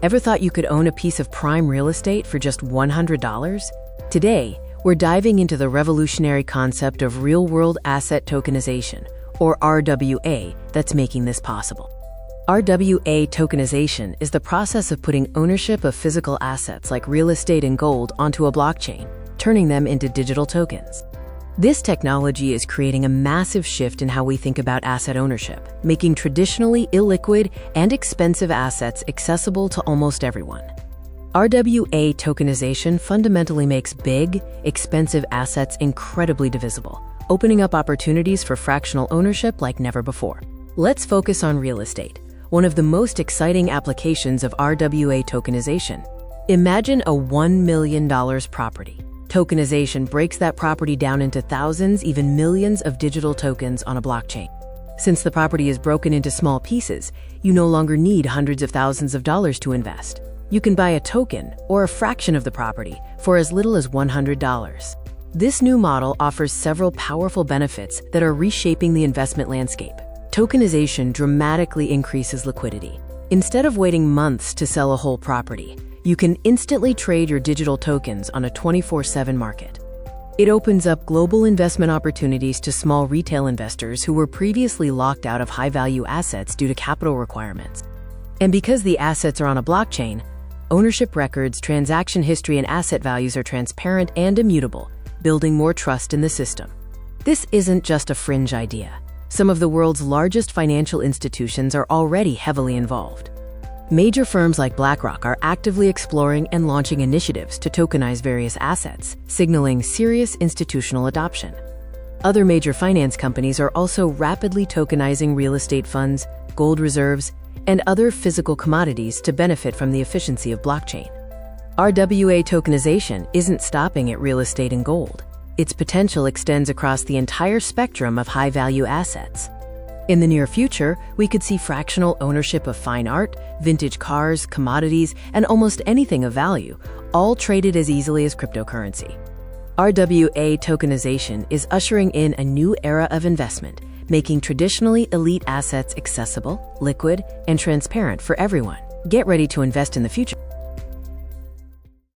Ever thought you could own a piece of prime real estate for just $100? Today, we're diving into the revolutionary concept of real-world asset tokenization, or RWA, that's making this possible. RWA tokenization is the process of putting ownership of physical assets like real estate and gold onto a blockchain, turning them into digital tokens. This technology is creating a massive shift in how we think about asset ownership, making traditionally illiquid and expensive assets accessible to almost everyone. RWA tokenization fundamentally makes big, expensive assets incredibly divisible, opening up opportunities for fractional ownership like never before. Let's focus on real estate, one of the most exciting applications of RWA tokenization. Imagine a $1 million property. Tokenization breaks that property down into thousands, even millions of digital tokens on a blockchain. Since the property is broken into small pieces, you no longer need hundreds of thousands of dollars to invest. You can buy a token or a fraction of the property for as little as $100. This new model offers several powerful benefits that are reshaping the investment landscape. Tokenization dramatically increases liquidity. Instead of waiting months to sell a whole property, you can instantly trade your digital tokens on a 24/7 market. It opens up global investment opportunities to small retail investors who were previously locked out of high-value assets due to capital requirements. And because the assets are on a blockchain, ownership records, transaction history, and asset values are transparent and immutable, building more trust in the system. This isn't just a fringe idea. Some of the world's largest financial institutions are already heavily involved. Major firms like BlackRock are actively exploring and launching initiatives to tokenize various assets, signaling serious institutional adoption. Other major finance companies are also rapidly tokenizing real estate funds, gold reserves, and other physical commodities to benefit from the efficiency of blockchain. RWA tokenization isn't stopping at real estate and gold. Its potential extends across the entire spectrum of high-value assets. In the near future, we could see fractional ownership of fine art, vintage cars, commodities, and almost anything of value, all traded as easily as cryptocurrency. RWA tokenization is ushering in a new era of investment, making traditionally elite assets accessible, liquid, and transparent for everyone. Get ready to invest in the future.